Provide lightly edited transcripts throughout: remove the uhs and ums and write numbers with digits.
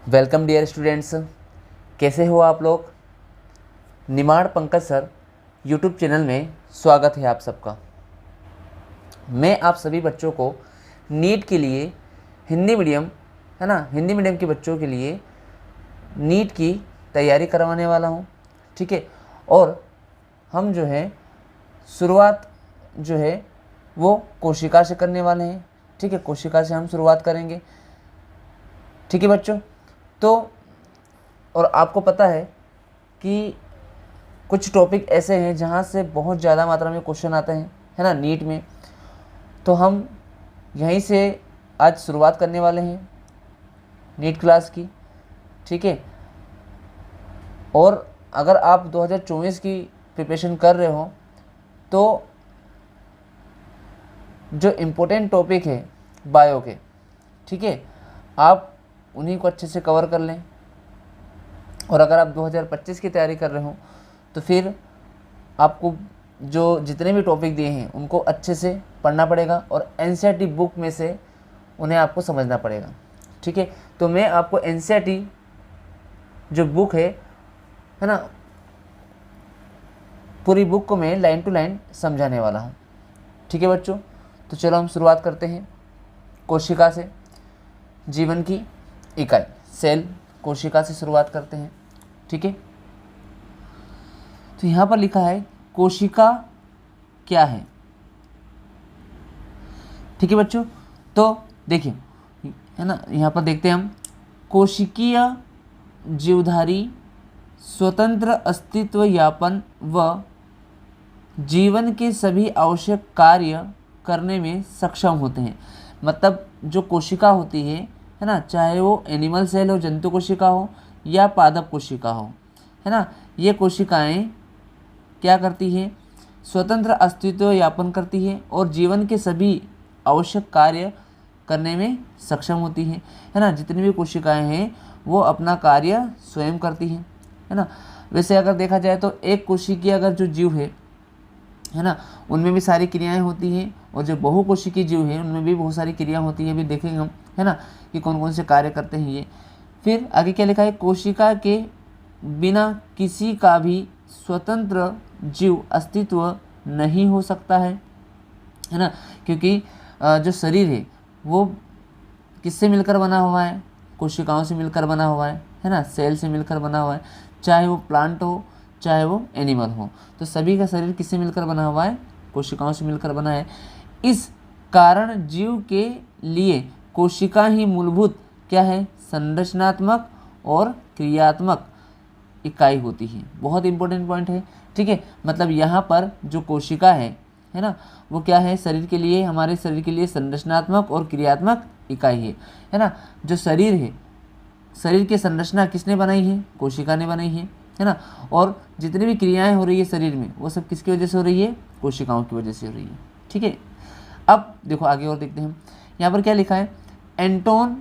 Welcome dear students, कैसे हो आप लोग। Nimar Pankaj sir YouTube channel में स्वागत है आप सबका। मैं आप सभी बच्चों को नीट के लिए हिंदी मीडियम है ना, हिंदी मीडियम के बच्चों के लिए नीट की तैयारी करवाने वाला हूँ। ठीक है, और हम जो है शुरुआत जो है वो कोशिका से करने वाले हैं। ठीक है, कोशिका से हम शुरुआत करेंगे। ठीक है बच्चों, तो और आपको पता है कि कुछ टॉपिक ऐसे हैं जहाँ से बहुत ज़्यादा मात्रा में क्वेश्चन आते हैं, है ना, नीट में। तो हम यहीं से आज शुरुआत करने वाले हैं नीट क्लास की। ठीक है, और अगर आप 2024 की प्रिपरेशन कर रहे हो तो जो इम्पोर्टेंट टॉपिक है बायो के, ठीक है, आप उन्हीं को अच्छे से कवर कर लें। और अगर आप 2025 की तैयारी कर रहे हो तो फिर आपको जो जितने भी टॉपिक दिए हैं उनको अच्छे से पढ़ना पड़ेगा और एनसीईआरटी बुक में से उन्हें आपको समझना पड़ेगा। ठीक है, तो मैं आपको एनसीईआरटी जो बुक है ना, पूरी बुक को मैं लाइन टू लाइन समझाने वाला हूँ। ठीक है बच्चों, तो चलो हम शुरुआत करते हैं कोशिका से। जीवन की इकाई सेल, कोशिका से शुरुआत करते हैं। ठीक है, तो यहाँ पर लिखा है कोशिका क्या है। ठीक है बच्चों, तो देखिए, है ना, यहाँ पर देखते हैं हम, कोशिकीय जीवधारी स्वतंत्र अस्तित्व यापन व जीवन के सभी आवश्यक कार्य करने में सक्षम होते हैं। मतलब जो कोशिका होती है ना, चाहे वो एनिमल सेल हो, जंतु कोशिका हो या पादप कोशिका हो, है ना, ये कोशिकाएं क्या करती हैं, स्वतंत्र अस्तित्व यापन करती है और जीवन के सभी आवश्यक कार्य करने में सक्षम होती हैं। है ना, जितनी भी कोशिकाएं हैं वो अपना कार्य स्वयं करती हैं, है ना। वैसे अगर देखा जाए तो एक कोशिकीय अगर जो जीव है ना, उनमें भी सारी क्रियाएं होती हैं, और जो बहुकोशिकीय जीव है उनमें भी बहुत सारी क्रिया होती है। भी देखेंगे हम, है ना, कि कौन कौन से कार्य करते हैं ये। फिर आगे क्या लिखा है, कोशिका के बिना किसी का भी स्वतंत्र जीव अस्तित्व नहीं हो सकता है ना, क्योंकि जो शरीर है वो किससे मिलकर बना हुआ है, कोशिकाओं से मिलकर बना हुआ है ना, सेल से मिलकर बना हुआ है। चाहे वो प्लांट हो चाहे वो एनिमल हो, तो सभी का शरीर किससे मिलकर बना हुआ है, कोशिकाओं से मिलकर बना है। इस कारण जीव के लिए कोशिका ही मूलभूत क्या है, संरचनात्मक और क्रियात्मक इकाई होती है। बहुत इंपॉर्टेंट पॉइंट है। ठीक है, मतलब यहाँ पर जो कोशिका है ना, वो क्या है, शरीर के लिए, हमारे शरीर के लिए संरचनात्मक और क्रियात्मक इकाई है ना। जो शरीर है, शरीर की संरचना किसने बनाई है, कोशिका ने बनाई है ना। और जितनी भी क्रियाएं हो रही है शरीर में वो सब किसकी वजह से हो रही है, कोशिकाओं की वजह से हो रही है। ठीक है, अब देखो आगे और देखते हैं। यहाँ पर क्या लिखा है, एंटोन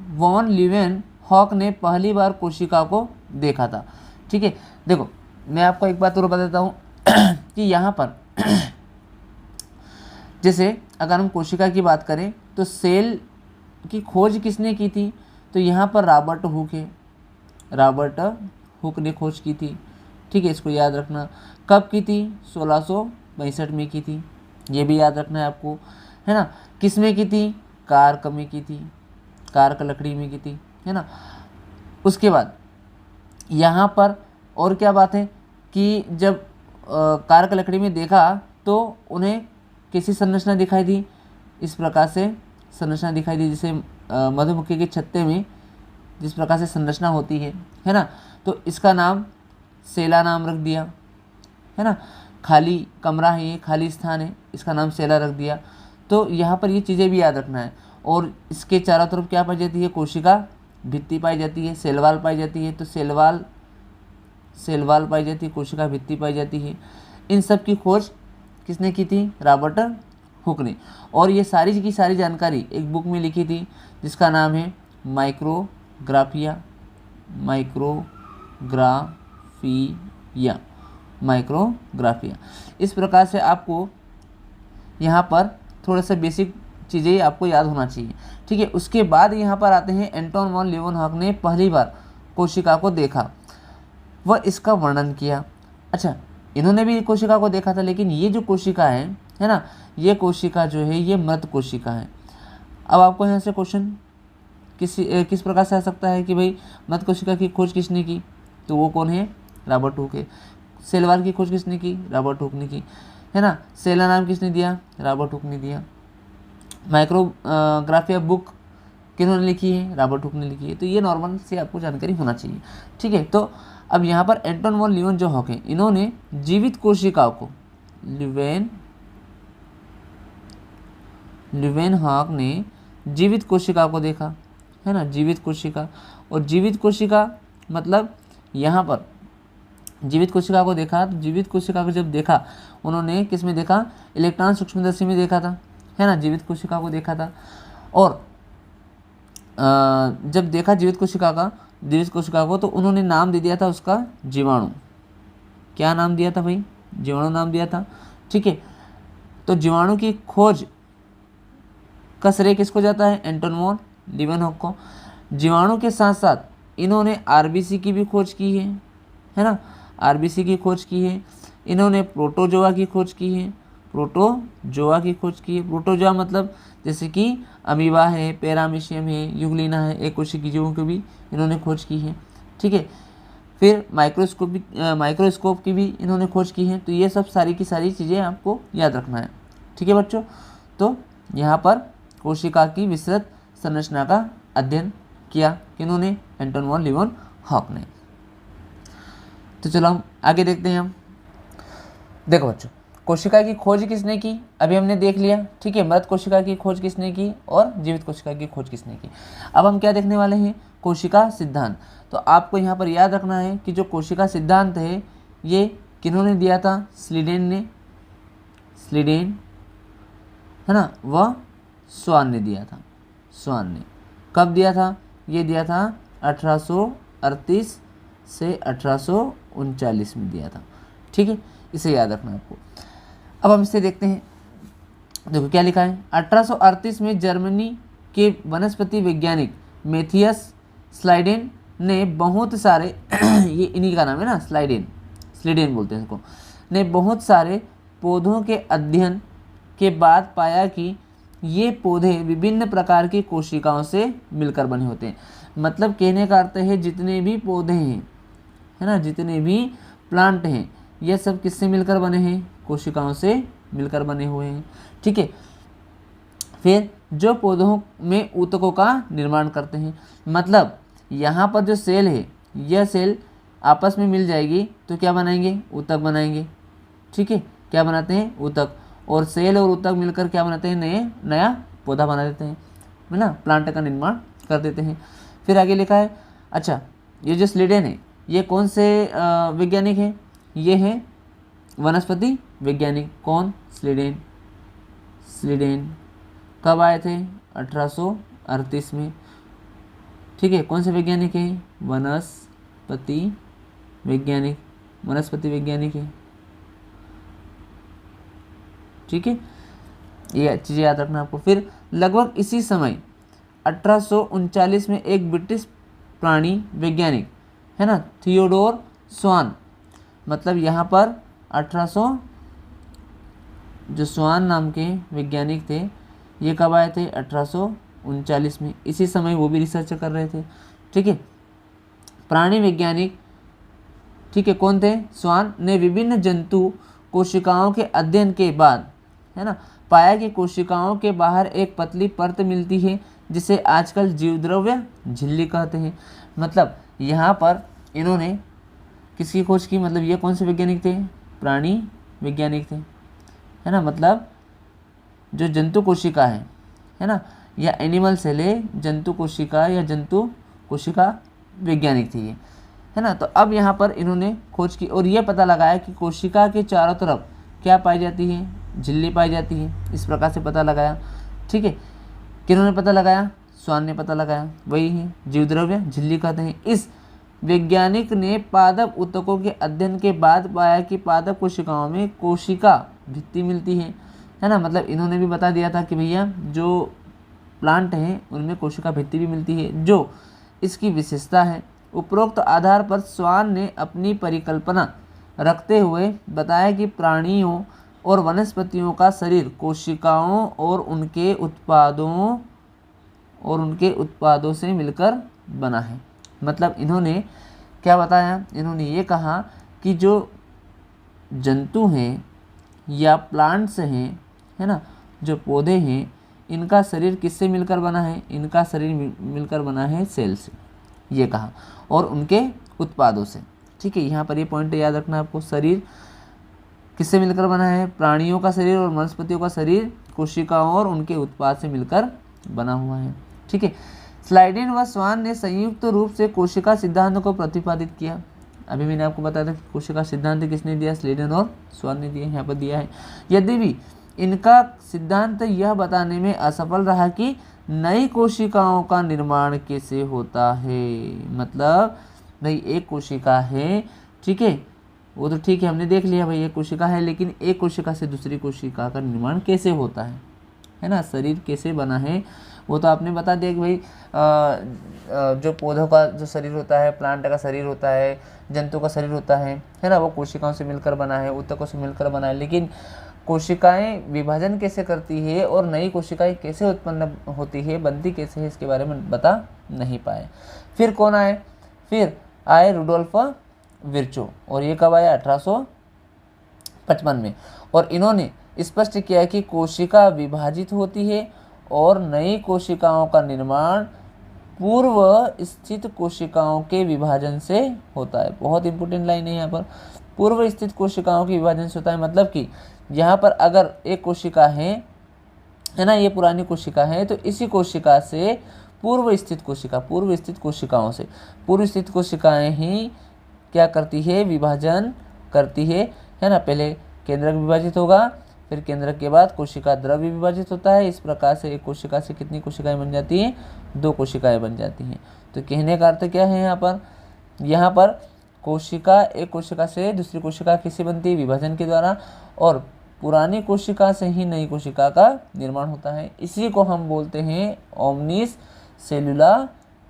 वॉन लीवेन हॉक ने पहली बार कोशिका को देखा था। ठीक है, देखो मैं आपको एक बात और बता देता हूँ कि यहाँ पर जैसे अगर हम कोशिका की बात करें तो सेल की खोज किसने की थी, तो यहाँ पर रॉबर्ट हुक है, रॉबर्ट हुक ने खोज की थी। ठीक है, इसको याद रखना। कब की थी, 1662 में की थी, ये भी याद रखना है आपको, है ना। किस में की थी, कार्क में की थी, कार्क लकड़ी में की थी, है ना। उसके बाद यहाँ पर और क्या बात है कि जब कार्क लकड़ी में देखा तो उन्हें कैसी संरचना दिखाई दी, इस प्रकार से संरचना दिखाई दी, जैसे मधुमक्खी के छत्ते में जिस प्रकार से संरचना होती है ना। तो इसका नाम सेला नाम रख दिया, है ना। खाली कमरा है, ये खाली स्थान है, इसका नाम सेला रख दिया। तो यहाँ पर ये चीज़ें भी याद रखना है। और इसके चारों तरफ क्या पाई जाती है, कोशिका भित्ति पाई जाती है, सेलवाल पाई जाती है, तो सेलवाल पाई जाती है, कोशिका भित्ति पाई जाती है। इन सब की खोज किसने की थी, रॉबर्ट हुक ने। और ये सारी की सारी जानकारी एक बुक में लिखी थी जिसका नाम है माइक्रोग्राफिया, माइक्रोग्राफिया। इस प्रकार से आपको यहाँ पर थोड़ा सा बेसिक चीज़ें आपको याद होना चाहिए। ठीक है, उसके बाद यहाँ पर आते हैं एंटोन वॉन लीeuwenhoek ने पहली बार कोशिका को देखा, वह इसका वर्णन किया। अच्छा, इन्होंने भी कोशिका को देखा था, लेकिन ये जो कोशिका है ना, ये कोशिका जो है ये मृत कोशिका है। अब आपको यहाँ से क्वेश्चन किस प्रकार से आ सकता है कि भाई मृत कोशिका की खोज किसने की, तो वो कौन है, रॉबर्ट हुक है। सेल वॉल की खोज किसने की, रॉबर्ट हुक ने की, है ना। सेल का नाम किसने दिया, रॉबर्ट हुक ने दिया। माइक्रोग्राफिया बुक किन्होंने लिखी है, रॉबर्ट हुक ने लिखी है। तो ये नॉर्मल से आपको जानकारी होना चाहिए। ठीक है, तो अब यहाँ पर एंटोन वॉन लीeuwenhoek है, इन्होंने जीवित कोशिकाओं को, लीeuwenhoek ने जीवित कोशिका को देखा, है ना, जीवित कोशिका। और जीवित कोशिका मतलब यहाँ पर जीवित कोशिका को देखा, तो जीवित कोशिका को जब देखा उन्होंने किस में देखा, इलेक्ट्रॉन सूक्ष्मदर्शी में देखा था, है ना, जीवित कोशिका को देखा था। और जब देखा जीवित कोशिका को तो उन्होंने नाम दे दिया था उसका जीवाणु। क्या नाम दिया था भाई, जीवाणु नाम दिया था। ठीक है, तो जीवाणु की खोज का श्रेय किसको जाता है, एंटोन वॉन लीeuwenhoek को। जीवाणु के साथ साथ इन्होंने आरबीसी की भी खोज की है ना, आरबीसी की खोज की है। इन्होंने प्रोटोजोआ की खोज की है, प्रोटोजोआ मतलब जैसे कि अमीबा है, पैरामीशियम है, यूग्लिना है, एक कोशिकीय जीवों की भी इन्होंने खोज की है। ठीक है, फिर माइक्रोस्कोप की भी इन्होंने खोज की है। तो ये सब सारी की सारी चीज़ें आपको याद रखना है। ठीक है बच्चों, तो यहाँ पर कोशिका की विस्तृत संरचना का अध्ययन किया किन्होंने, एंटोन वॉन लीeuwenhoek ने। तो चलो हम आगे देखते हैं। हम देखो बच्चों, कोशिका की खोज किसने की, अभी हमने देख लिया। ठीक है, मृत कोशिका की खोज किसने की और जीवित कोशिका की खोज किसने की। अब हम क्या देखने वाले हैं, कोशिका सिद्धांत। तो आपको यहाँ पर याद रखना है कि जो कोशिका सिद्धांत है ये किन्होंने दिया था, स्लीडेन है ना, वह स्वान ने दिया था। स्वान ने कब दिया था, ये दिया था 1838 से 1839 में दिया था। ठीक है, इसे याद रखना है आपको। अब हम इसे देखते हैं। देखो क्या लिखा है, 1838 में जर्मनी के वनस्पति वैज्ञानिक मैथियस स्लाइडेन ने बहुत सारे ये इन्हीं का नाम है ना, स्लीडेन बोलते हैं इसको, ने बहुत सारे पौधों के अध्ययन के बाद पाया कि ये पौधे विभिन्न प्रकार की कोशिकाओं से मिलकर बने होते हैं। मतलब कहने का अर्थ है जितने भी पौधे हैं, है ना, जितने भी प्लांट हैं, ये सब किससे मिलकर बने हैं, कोशिकाओं से मिलकर बने हुए हैं। ठीक है, फिर जो पौधों में ऊतकों का निर्माण करते हैं, मतलब यहाँ पर जो सेल है, यह सेल आपस में मिल जाएगी तो क्या बनाएंगे, ऊतक बनाएंगे। ठीक है, क्या बनाते हैं, ऊतक। और सेल और ऊतक मिलकर क्या बनाते हैं, नया पौधा बना देते हैं, है ना, प्लांट का निर्माण कर देते हैं। फिर आगे लिखा है, अच्छा ये जो स्लीडेन है ये कौन से वैज्ञानिक हैं, ये हैं वनस्पति वैज्ञानिक। कौन, स्लीडेन कब आए थे, 1838 में। ठीक है, कौन से वैज्ञानिक हैं, वनस्पति वैज्ञानिक है। ठीक है, ये चीज़ें याद रखना आपको। फिर लगभग इसी समय 1839 में एक ब्रिटिश प्राणी वैज्ञानिक, है ना, थियोडोर स्वान, मतलब यहाँ पर 1800 जो स्वान नाम के वैज्ञानिक थे, ये कब आए थे, 1839 में। इसी समय वो भी रिसर्च कर रहे थे। ठीक है, प्राणी वैज्ञानिक, ठीक है, कौन थे, स्वान ने विभिन्न जंतु कोशिकाओं के अध्ययन के बाद, है ना, पाया कि कोशिकाओं के बाहर एक पतली परत मिलती है जिसे आजकल जीवद्रव्य झिल्ली कहते हैं। मतलब यहाँ पर इन्होंने किसकी खोज की, मतलब ये कौन से वैज्ञानिक थे, प्राणी वैज्ञानिक थे, है ना, मतलब जो जंतु कोशिका है ना, या एनिमल सेल है, जंतु कोशिका या जंतु कोशिका वैज्ञानिक थी ये, है ना। तो अब यहाँ पर इन्होंने खोज की और ये पता लगाया कि कोशिका के चारों तरफ क्या पाई जाती है, झिल्ली पाई जाती है। इस प्रकार से पता लगाया। ठीक है, किन्होंने पता लगाया, स्वान ने पता लगाया, वही है जीवद्रव्य झिल्ली कहते हैं। इस वैज्ञानिक ने पादप ऊतकों के अध्ययन के बाद पाया कि पादप कोशिकाओं में कोशिका भित्ति मिलती है है ना। मतलब इन्होंने भी बता दिया था कि भैया जो प्लांट हैं उनमें कोशिका भित्ति भी मिलती है, जो इसकी विशेषता है। उपरोक्त आधार पर स्वान ने अपनी परिकल्पना रखते हुए बताया कि प्राणियों और वनस्पतियों का शरीर कोशिकाओं और उनके उत्पादों से मिलकर बना है। मतलब इन्होंने क्या बताया, इन्होंने ये कहा कि जो जंतु हैं या प्लांट्स हैं, है ना, जो पौधे हैं, इनका शरीर किससे मिलकर बना है, इनका शरीर मिलकर बना है सेल से, ये कहा, और उनके उत्पादों से। ठीक है, यहाँ पर ये पॉइंट याद रखना आपको, शरीर किससे मिलकर बना है, प्राणियों का शरीर और वनस्पतियों का शरीर कोशिकाओं और उनके उत्पाद से मिलकर बना हुआ है। ठीक है, स्लाइडेन व स्वान ने संयुक्त रूप से कोशिका सिद्धांत को प्रतिपादित किया। अभी मैंने आपको बताया था कि कोशिका सिद्धांत किसने दिया, स्लाइडेन और स्वान ने दिया, यहाँ पर दिया है। यद्यपि इनका सिद्धांत यह बताने में असफल रहा कि नई कोशिकाओं का निर्माण कैसे होता है। मतलब भाई एक कोशिका है, ठीक है, वो तो ठीक है, हमने देख लिया भाई एक कोशिका है, लेकिन एक कोशिका से दूसरी कोशिका का निर्माण कैसे होता है ना, शरीर कैसे बना है, वो तो आपने बता दिया कि भाई जो पौधों का जो शरीर होता है, प्लांट का शरीर होता है, जंतु का शरीर होता है ना, वो कोशिकाओं से मिलकर बना है, ऊतकों से मिलकर बना है। लेकिन कोशिकाएं विभाजन कैसे करती है और नई कोशिकाएं कैसे उत्पन्न होती है, बनती कैसे है, इसके बारे में बता नहीं पाए। फिर कौन आए, फिर आए रुडोल्फ विर्चो, और ये कब आया, 1855 में। और इन्होंने स्पष्ट किया कि कोशिका विभाजित होती है और नई कोशिकाओं का निर्माण पूर्व स्थित कोशिकाओं के विभाजन से होता है। बहुत इंपॉर्टेंट लाइन है यहाँ पर, पूर्व स्थित कोशिकाओं के विभाजन से होता है। मतलब कि यहाँ पर अगर एक कोशिका है ना, ये पुरानी कोशिका है, तो इसी कोशिका से पूर्व स्थित कोशिकाओं से पूर्व स्थित कोशिकाएं ही क्या करती है, विभाजन करती है ना। पहले केंद्रक विभाजित होगा, फिर केंद्रक के बाद कोशिका द्रव्य विभाजित होता है। इस प्रकार से एक कोशिका से कितनी कोशिकाएं बन जाती हैं, 2 कोशिकाएं बन जाती हैं। तो कहने का अर्थ क्या है यहाँ पर कोशिका, एक कोशिका से दूसरी कोशिका किससे बनती है, विभाजन के द्वारा, और पुरानी कोशिका से ही नई कोशिका का निर्माण होता है। इसी को हम बोलते हैं ओमनिस सेलुला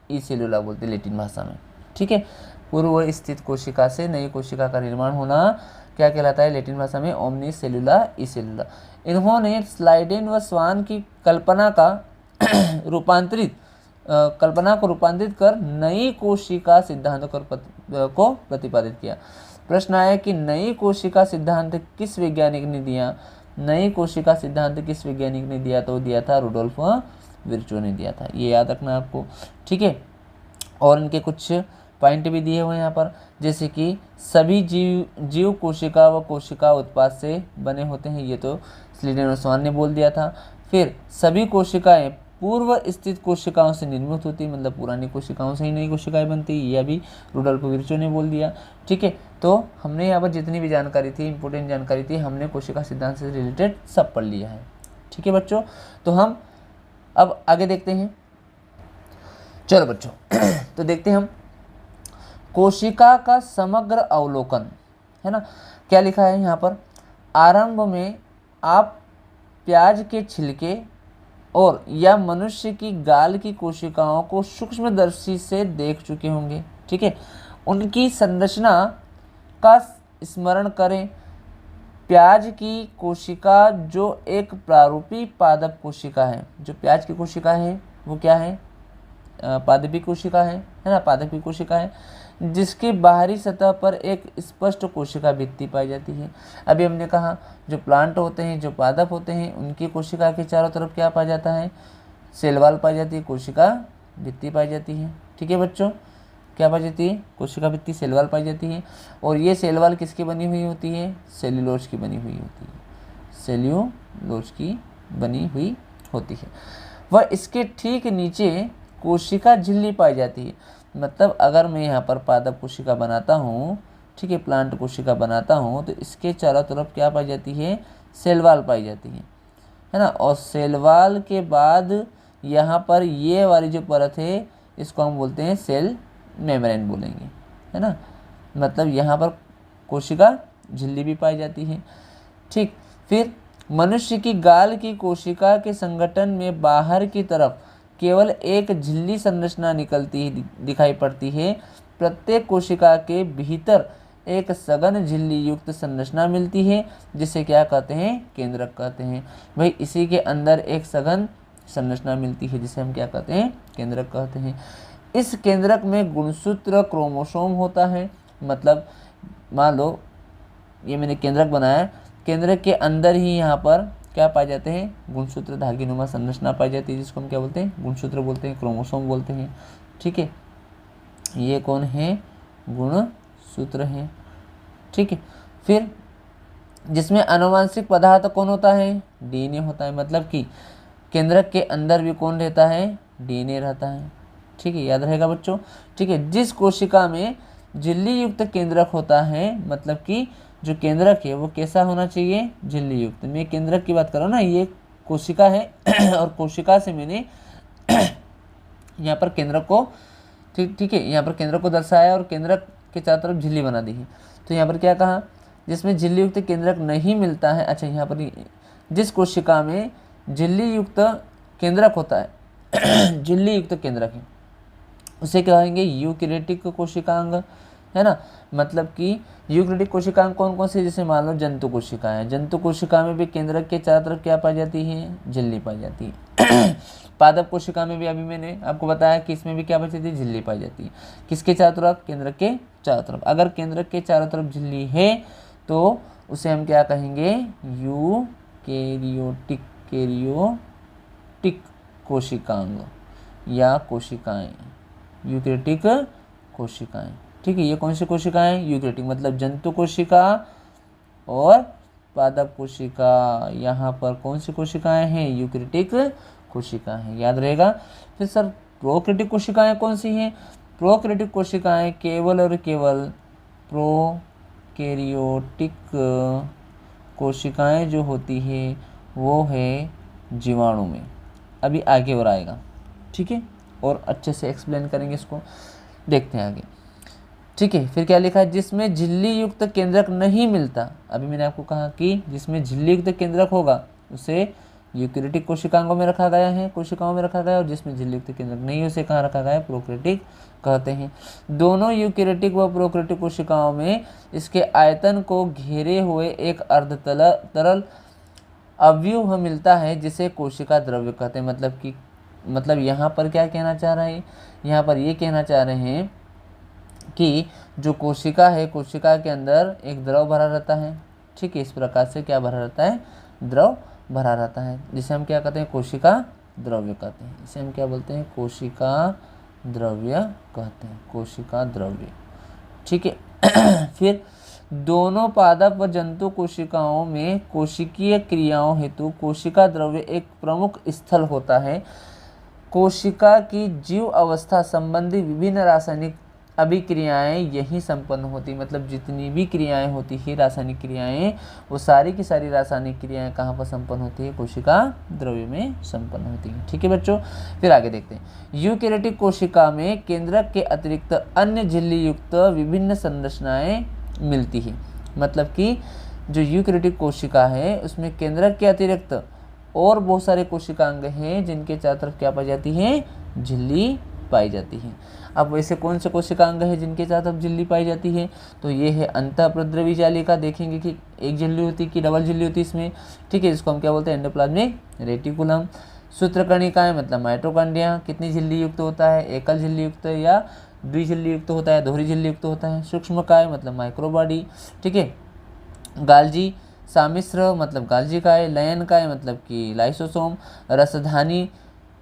ई सेलुला बोलते हैं लैटिन भाषा में। ठीक है, पूर्व स्थित कोशिका से नई कोशिका का निर्माण होना क्या कहलाता है लैटिन भाषा में, ओमनिस सेलुला ई सेलुला। इन्होंने स्लाइडेन व स्वान की कल्पना को रूपांतरित कर नई कोशिका सिद्धांत को प्रतिपादित किया। प्रश्न आया कि नई कोशिका सिद्धांत किस वैज्ञानिक ने दिया, नई कोशिका सिद्धांत किस वैज्ञानिक ने दिया, तो दिया था रुडोल्फ विर्चो ने दिया था। ये याद रखना आपको। ठीक है, और इनके कुछ पॉइंट भी दिए हुए हैं यहाँ पर, जैसे कि सभी जीव कोशिका व कोशिका उत्पाद से बने होते हैं, ये तो स्लाइडेन और स्वान ने बोल दिया था। फिर सभी कोशिकाएं पूर्व स्थित कोशिकाओं से निर्मित होती, मतलब पुरानी कोशिकाओं से ही नई कोशिकाएं बनती, यह भी रुडोल्फ विर्चो ने बोल दिया। ठीक है, तो हमने यहाँ पर जितनी भी जानकारी थी, इंपॉर्टेंट जानकारी थी, हमने कोशिका सिद्धांत से रिलेटेड सब पढ़ लिया है। ठीक है बच्चों, तो हम अब आगे देखते हैं। चलो बच्चों तो देखते हैं हम कोशिका का समग्र अवलोकन, है ना। क्या लिखा है यहाँ पर, आरंभ में आप प्याज के छिलके और या मनुष्य की गाल की कोशिकाओं को सूक्ष्मदर्शी से देख चुके होंगे। ठीक है, उनकी संरचना का स्मरण करें। प्याज की कोशिका जो एक प्रारूपी पादप कोशिका है, जो प्याज की कोशिका है वो क्या है, पादपी कोशिका है ना, पादपी कोशिका है, जिसकी बाहरी सतह पर एक स्पष्ट कोशिका भित्ति पाई जाती है। अभी हमने कहा जो प्लांट होते हैं, जो पादप होते हैं, उनकी कोशिका के चारों तरफ क्या पाया जाता है, सेलवाल पाई जाती है, कोशिका भित्ति पाई जाती है। ठीक है बच्चों, क्या पाई जाती है, कोशिका भित्ति, सेलवाल पाई जाती है। और ये सेलवाल किसकी बनी हुई होती है, सेल्यूलोज की बनी हुई होती है, सेल्यूलोज की बनी हुई होती है। वह इसके ठीक नीचे कोशिका झिल्ली पाई जाती है। मतलब अगर मैं यहाँ पर पादप कोशिका बनाता हूँ, ठीक है, प्लांट कोशिका बनाता हूँ, तो इसके चारों तरफ क्या पाई जाती है, सेलवाल पाई जाती है ना। और सेलवाल के बाद यहाँ पर ये वाली जो परत है, इसको हम बोलते हैं सेल मेम्ब्रेन बोलेंगे, है ना। मतलब यहाँ पर कोशिका झिल्ली भी पाई जाती है। ठीक, फिर मनुष्य की गाल की कोशिका के संगठन में बाहर की तरफ केवल एक झिल्ली संरचना निकलती दिखाई पड़ती है। प्रत्येक कोशिका के भीतर एक सघन झिल्ली युक्त संरचना मिलती है, जिसे क्या कहते हैं, केंद्रक कहते हैं। भाई इसी के अंदर एक सघन संरचना मिलती है जिसे हम क्या कहते हैं, केंद्रक कहते हैं। इस केंद्रक में गुणसूत्र क्रोमोसोम होता है। मतलब मान लो ये मैंने केंद्रक बनाया, केंद्रक के अंदर ही यहाँ पर क्या पाए जाते हैं, गुणसूत्र धागीनुमा संरचना पाई जाती है, जिसको हम क्या बोलते हैं, गुणसूत्र बोलते हैं, क्रोमोसोम बोलते हैं। ठीक है, ये कौन है, गुणसूत्र है। ठीक है, फिर जिसमें आनुवांशिक पदार्थ कौन होता है, डीएनए होता है। मतलब कि केंद्रक के अंदर भी कौन रहता है, डीएनए रहता है। ठीक है, याद रहेगा बच्चों। ठीक है, जिस कोशिका में झिल्ली युक्त केंद्रक होता है, मतलब कि जो केंद्रक है वो कैसा होना चाहिए, झिल्ली युक्त। मैं केंद्रक की बात कर रहा हूँ ना, ये कोशिका है और कोशिका से मैंने यहाँ पर केंद्रक को ठीक है, यहाँ पर केंद्रक को दर्शाया और केंद्रक के चारों तरफ झिल्ली बना दी है। तो यहाँ पर क्या कहा, जिसमें झिल्ली युक्त केंद्रक नहीं मिलता है। अच्छा, यहाँ पर जिस कोशिका में झिल्ली युक्त केंद्रक होता है झिल्ली युक्त केंद्रक है, उसे कहेंगे यूकेरियोटिक कोशिकांग, है ना। मतलब कि यूकेरियोटिक कोशिकांग कौन कौन से, जैसे मान लो जंतु कोशिकाएं, जंतु कोशिका में भी केंद्रक के चारों तरफ क्या पाई जाती है, झिल्ली पाई जाती है। पादप कोशिका में भी अभी मैंने आपको बताया कि इसमें भी क्या पाई जाती है, झिल्ली पाई जाती है। किसके चारों तरफ, केंद्रक के चारों तरफ। अगर केंद्रक के चारों तरफ झिल्ली है तो उसे हम क्या कहेंगे, यूकेरियोटिक कोशिकांग या कोशिकाएं, यूकेरियोटिक कोशिकाएं। ठीक है, ये कौन सी कोशिकाएं, यूकेरियोटिक, मतलब जंतु कोशिका और पादप कोशिका। यहाँ पर कौन सी कोशिकाएं हैं, यूकेरियोटिक कोशिका है, याद रहेगा। फिर सर प्रोकैरियोटिक कोशिकाएं कौन सी हैं, प्रोकैरियोटिक कोशिकाएं केवल और केवल प्रोकैरियोटिक कोशिकाएं जो होती है वो है जीवाणु में। अभी आगे और आएगा, ठीक है, और अच्छे से एक्सप्लेन करेंगे इसको, देखते हैं आगे। ठीक है, फिर क्या लिखा है, जिसमें झिल्ली युक्त केंद्रक नहीं मिलता। अभी मैंने आपको कहा कि जिसमें झिल्ली युक्त केंद्रक होगा उसे यूकेरियोटिक कोशिकाओं में रखा गया है, कोशिकाओं में रखा गया, और जिसमें झिल्ली युक्त केंद्रक नहीं है उसे कहाँ रखा गया है, प्रोकैरियोटिक कहते हैं। दोनों यूकेरियोटिक व प्रोकैरियोटिक कोशिकाओं में इसके आयतन को घेरे हुए एक अर्धतरल अवयव मिलता है जिसे कोशिका द्रव्य कहते हैं। मतलब यहाँ पर क्या कहना चाह रहे हैं, यहाँ पर ये कहना चाह रहे हैं कि जो कोशिका है, कोशिका के अंदर एक द्रव भरा रहता है। ठीक है, इस प्रकार से क्या भरा रहता है, द्रव भरा रहता है, जिसे हम क्या कहते हैं, कोशिका द्रव्य कहते हैं। इसे हम क्या बोलते हैं, कोशिका द्रव्य कहते हैं, कोशिका द्रव्य। ठीक है फिर दोनों पादप व जंतु कोशिकाओं में कोशिकीय क्रियाओं हेतु कोशिका द्रव्य एक प्रमुख स्थल होता है। कोशिका की जीव अवस्था संबंधी विभिन्न रासायनिक अभिक्रियाएं यही संपन्न होती, मतलब जितनी भी क्रियाएं होती है, रासायनिक क्रियाएं, वो सारी की सारी रासायनिक क्रियाएं कहाँ पर संपन्न होती है, कोशिका द्रव्य में संपन्न होती है। ठीक है बच्चों, फिर आगे देखते हैं। यूकेरियोटिक कोशिका में केंद्रक के अतिरिक्त अन्य झिल्ली युक्त विभिन्न संरचनाएं मिलती है। मतलब कि जो यूकेरियोटिक कोशिका है उसमें केंद्रक के अतिरिक्त और बहुत सारे कोशिकांग हैं जिनके चारों तरफ क्या पाई जाती है, झिल्ली पाई जाती है। अब वैसे कौन से कोशिकांग है जिनके साथ अब झिल्ली पाई जाती है, तो ये है अंतःप्रद्रवी जालिका। देखेंगे कि एक झिल्ली होती है कि डबल झिल्ली होती है इसमें। ठीक है, जिसको हम क्या बोलते हैं, एंडोप्लाज्मिक रेटिकुलम। सूत्रकणिकाएं मतलब माइटोकॉन्ड्रिया कितनी झिल्ली युक्त होता है, एकल झिल्ली युक्त या द्विझिल्ली युक्त होता है, दोहरी झिल्ली युक्त होता है। सूक्ष्मकाय मतलब माइक्रोबॉडी। ठीक है, गाल्जी सामिश्र मतलब गाल्जिकाय, लयनकाय मतलब कि लाइसोसोम, रसधानी।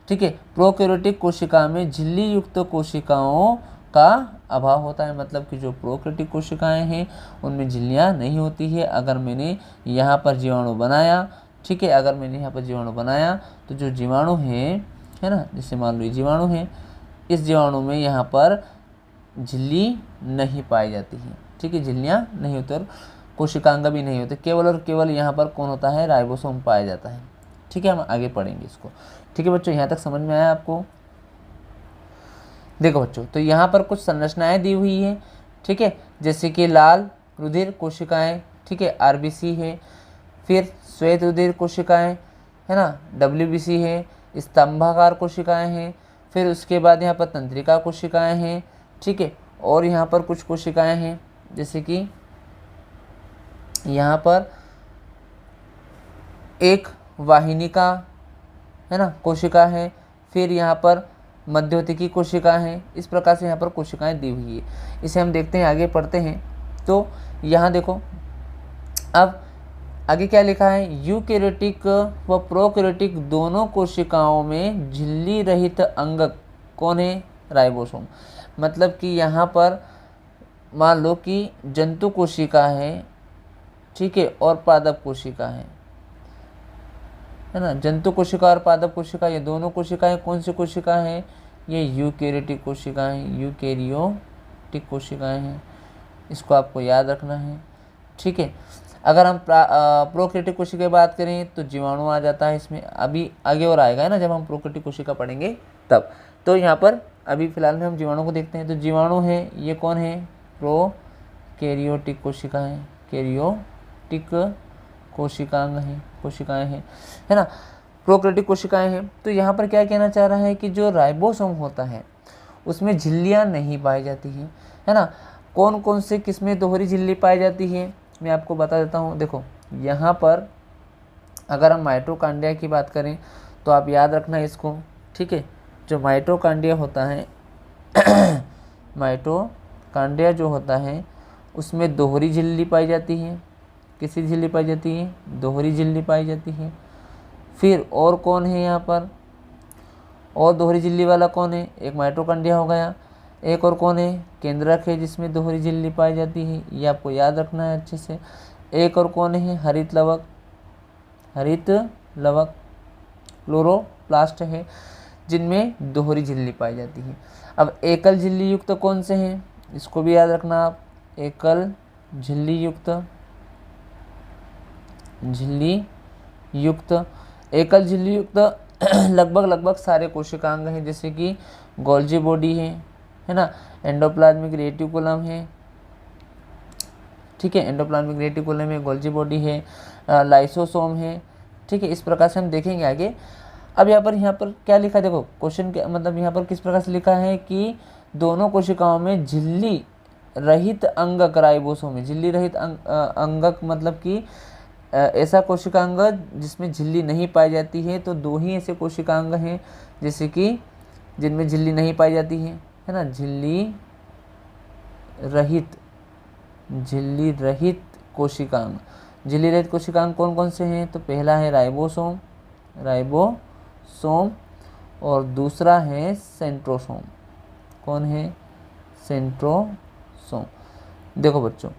ठीक है, प्रोकैरियोटिक कोशिका में झिल्ली युक्त कोशिकाओं का अभाव होता है। मतलब कि जो प्रोकैरियोटिक कोशिकाएं हैं उनमें झिल्लियां नहीं होती है। अगर मैंने यहाँ पर जीवाणु बनाया, ठीक है, अगर मैंने यहाँ पर जीवाणु बनाया तो जो जीवाणु है ना, जैसे मान लो ये जीवाणु है, इस जीवाणु में यहाँ पर झिल्ली नहीं पाई जाती है। ठीक है, झिल्लियाँ नहीं होती और कोशिकांग भी नहीं होते, केवल और केवल यहाँ पर कौन होता है, राइबोसोम पाया जाता है। ठीक है, हम आगे पढ़ेंगे इसको। ठीक है बच्चों, यहाँ तक समझ में आया आपको। देखो बच्चों, तो यहाँ पर कुछ संरचनाएं दी हुई है। ठीक है, जैसे कि लाल रुधिर कोशिकाएं, ठीक है, आरबीसी है। फिर श्वेत रुधिर कोशिकाएं, है ना, WBC है, स्तंभाकार कोशिकाएं हैं, फिर उसके बाद यहाँ पर तंत्रिका कोशिकाएं हैं, ठीक है, और यहाँ पर कुछ कोशिकाएं हैं जैसे कि यहाँ पर एक वाहिनिका, है ना, कोशिका है, फिर यहाँ पर मध्योतिकी कोशिका है। इस प्रकार से यहाँ पर कोशिकाएं दी हुई है। इसे हम देखते हैं, आगे पढ़ते हैं। तो यहाँ देखो अब आगे क्या लिखा है, यूकैरियोटिक व प्रोकैरियोटिक दोनों कोशिकाओं में झिल्ली रहित अंगक कौन है, राइबोसोम। मतलब कि यहाँ पर मान लो कि जंतु कोशिका है, ठीक है, और पादप कोशिका है ना। जंतु कोशिका और पादप कोशिका ये दोनों कोशिकाएं कौन सी कोशिका हैं, ये यूकैरियोटिक कोशिकाएं, यूकैरियोटिक कोशिकाएं हैं। इसको आपको याद रखना है, ठीक है। अगर हम प्रोकैरियोटिक कोशिका की बात करें तो जीवाणु आ जाता है इसमें, अभी आगे और आएगा है ना जब हम प्रोकैरियोटिक कोशिका पढ़ेंगे तब। तो यहाँ पर अभी फिलहाल में हम जीवाणु को देखते हैं। तो जीवाणु है ये कौन है, प्रोकैरियोटिक कोशिकाएं, कैरियोटिक कोशिकाएं हैं, है ना, प्रोकैरियोटिक कोशिकाएं हैं। तो यहाँ पर क्या कहना चाह रहा है कि जो राइबोसोम होता है उसमें झिल्लियाँ नहीं पाई जाती हैं, है ना। कौन कौन से किसमें दोहरी झिल्ली पाई जाती है मैं आपको बता देता हूँ। देखो यहाँ पर अगर हम माइटोकॉन्ड्रिया की बात करें तो आप याद रखना इसको, ठीक है। जो माइटोकॉन्ड्रिया होता है माइटोकॉन्ड्रिया जो होता है उसमें दोहरी झिल्ली पाई जाती है। किसी झिल्ली पाई जाती है, दोहरी झिल्ली पाई जाती है। फिर और कौन है यहाँ पर, और दोहरी झिल्ली वाला कौन है, एक माइटोकॉन्ड्रिया हो गया, एक और कौन है, केंद्रक है जिसमें दोहरी झिल्ली पाई जाती है, ये आपको याद रखना है अच्छे से। एक और कौन है, हरित लवक क्लोरोप्लास्ट है जिनमें दोहरी झिल्ली पाई जाती है। अब एकल झिल्ली युक्त कौन से हैं, इसको भी याद रखना आप। एकल झिल्ली युक्त एकल झिल्ली युक्त लगभग सारे कोशिकांग हैं, जैसे कि गोल्जी बॉडी है ना, एंडोप्लाज्मिक रेटिकुलम है, ठीक है, एंडोप्लाज्मिक रेटिकुलम है, गोल्जी बॉडी है, लाइसोसोम है, ठीक है। इस प्रकार से हम देखेंगे आगे। अब यहाँ पर क्या लिखा है, देखो क्वेश्चन के मतलब यहाँ पर किस प्रकार से लिखा है कि दोनों कोशिकाओं में झिल्ली रहित अंगक राइबोसोम है। झिल्ली रहित अंगक मतलब कि ऐसा कोशिकांग जिसमें झिल्ली नहीं पाई जाती है। तो दो ही ऐसे कोशिकांग हैं जैसे कि जिनमें झिल्ली नहीं पाई जाती है ना, झिल्ली रहित कोशिकांग। झिल्ली रहित कोशिकांग कौन कौन से हैं, तो पहला है राइबोसोम और दूसरा है सेंट्रोसोम। कौन है, सेंट्रोसोम। देखो बच्चों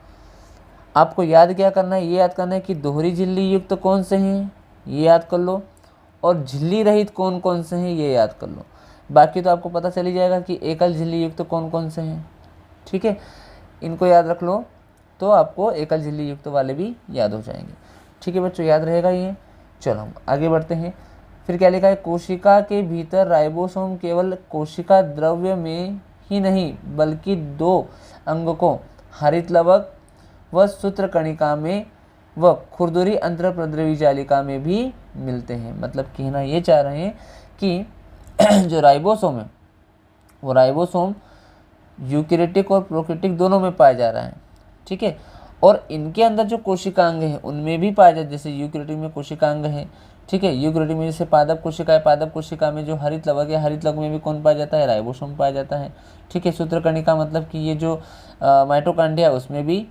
आपको याद क्या करना है, ये याद करना है कि दोहरी झिल्ली युक्त कौन से हैं ये याद कर लो, और झिल्ली रहित कौन कौन से हैं ये याद कर लो। बाकी तो आपको पता चल ही जाएगा कि एकल झिल्ली युक्त कौन कौन से हैं, ठीक है। इनको याद रख लो तो आपको एकल झिल्ली युक्त वाले भी याद हो जाएंगे, ठीक है बच्चों, याद रहेगा ये। चलो हम आगे बढ़ते हैं। फिर क्या लिखा है, कोशिका के भीतर राइबोसोम केवल कोशिका द्रव्य में ही नहीं बल्कि दो अंगकों हरित लवक व सूत्रकणिका में व खुरदुरी अंतरप्रद्रवी जालिका में भी मिलते हैं। मतलब कहना ये चाह रहे हैं कि जो राइबोसोम है वो राइबोसोम यूकैरियोटिक और प्रोकैरियोटिक दोनों में पाया जा रहा है, ठीक है। और इनके अंदर जो कोशिकांग है उनमें भी पाया जाता है, जैसे यूकैरियोटिक में कोशिकांग है, ठीक है। यूकैरियोटिक में जैसे पादप कोशिका है, पादप कोशिका में जो हरित लवक है, हरित लवक में भी कौन पाया जाता है, राइबोसोम पाया जाता है, ठीक है। सूत्रकणिका मतलब कि ये जो माइटोकॉन्ड्रिया है उसमें भी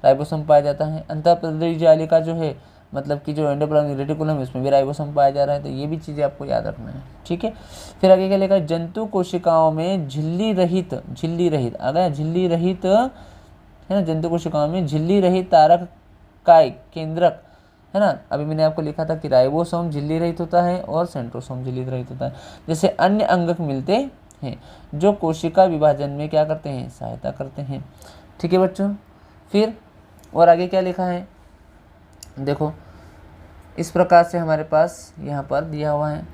राइबोसोम पाया जाता है। अंतःप्रद्रवी जालिका जो है मतलब कि जो एंडोप्लाज्मिक रेटिकुलम है उसमें भी राइबोसोम पाया जा रहा है। तो ये भी चीज़ें आपको याद रखना है, ठीक है। फिर आगे क्या लिखा, जंतु कोशिकाओं में झिल्ली रहित आ गया, झिल्ली रहित है ना, जंतु कोशिकाओं में झिल्ली रहित तारक काय केंद्रक है ना। अभी मैंने आपको लिखा था कि राइबोसोम झिल्ली रहित होता है और सेंट्रोसोम झिल्ली रहित होता है। जैसे अन्य अंगक मिलते हैं जो कोशिका विभाजन में क्या करते हैं, सहायता करते हैं, ठीक है बच्चों। फिर और आगे क्या लिखा है, देखो इस प्रकार से हमारे पास यहाँ पर दिया हुआ है,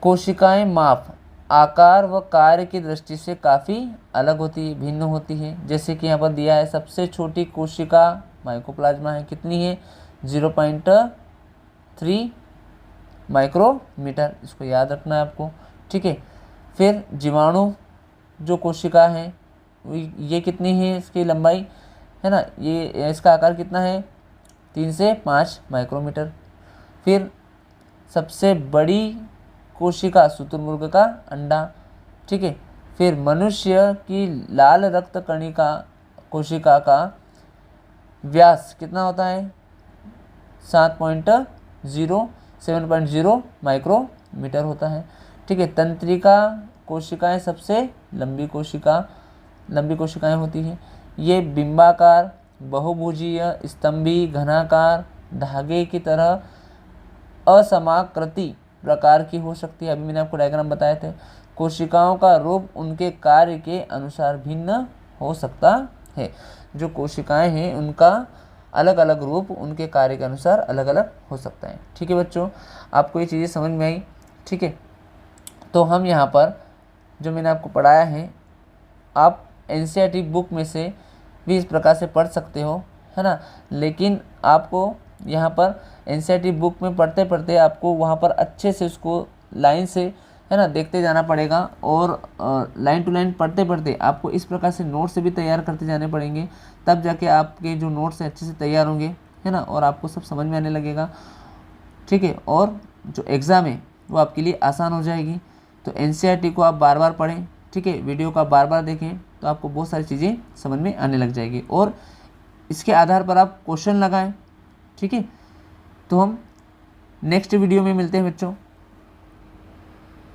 कोशिकाएं माप, आकार व कार्य की दृष्टि से काफ़ी अलग होती है, भिन्न होती है। जैसे कि यहाँ पर दिया है सबसे छोटी कोशिका माइकोप्लाज्मा है, कितनी है 0.3 माइक्रोमीटर, इसको याद रखना है आपको। ठीक है, फिर जीवाणु जो कोशिका है ये कितनी है इसकी लंबाई, है ना, ये इसका आकार कितना है 3 से 5 माइक्रोमीटर। फिर सबसे बड़ी कोशिका शुतुरमुर्ग का अंडा। ठीक है, फिर मनुष्य की लाल रक्त कणिका कोशिका का व्यास कितना होता है 7.0 माइक्रोमीटर होता है। ठीक है, तंत्रिका कोशिकाएं सबसे लंबी कोशिकाएं होती हैं। ये बिंबाकार, बहुभुजीय, स्तंभी, घनाकार, धागे की तरह असमाकृति प्रकार की हो सकती है। अभी मैंने आपको डायग्राम बताए थे। कोशिकाओं का रूप उनके कार्य के अनुसार भिन्न हो सकता है। जो कोशिकाएं हैं उनका अलग अलग रूप उनके कार्य के अनुसार अलग अलग हो सकता है। ठीक है बच्चों, आपको ये चीज़ें समझ में आई। ठीक है, तो हम यहाँ पर जो मैंने आपको पढ़ाया है आप एनसीईआरटी बुक में से भी इस प्रकार से पढ़ सकते हो, है ना। लेकिन आपको यहाँ पर एनसीईआरटी बुक में पढ़ते पढ़ते आपको वहाँ पर अच्छे से उसको लाइन से, है ना, देखते जाना पड़ेगा। और लाइन टू लाइन पढ़ते पढ़ते आपको इस प्रकार से नोट्स भी तैयार करते जाने पड़ेंगे, तब जाके आपके जो नोट्स हैं अच्छे से तैयार होंगे, है ना, और आपको सब समझ में आने लगेगा। ठीक है, और जो एग्ज़ाम है वो आपके लिए आसान हो जाएगी। तो एनसीईआरटी को आप बार बार पढ़ें। ठीक है, वीडियो को आप बार बार देखें तो आपको बहुत सारी चीज़ें समझ में आने लग जाएगी और इसके आधार पर आप क्वेश्चन लगाएं। ठीक है, तो हम नेक्स्ट वीडियो में मिलते हैं बच्चों।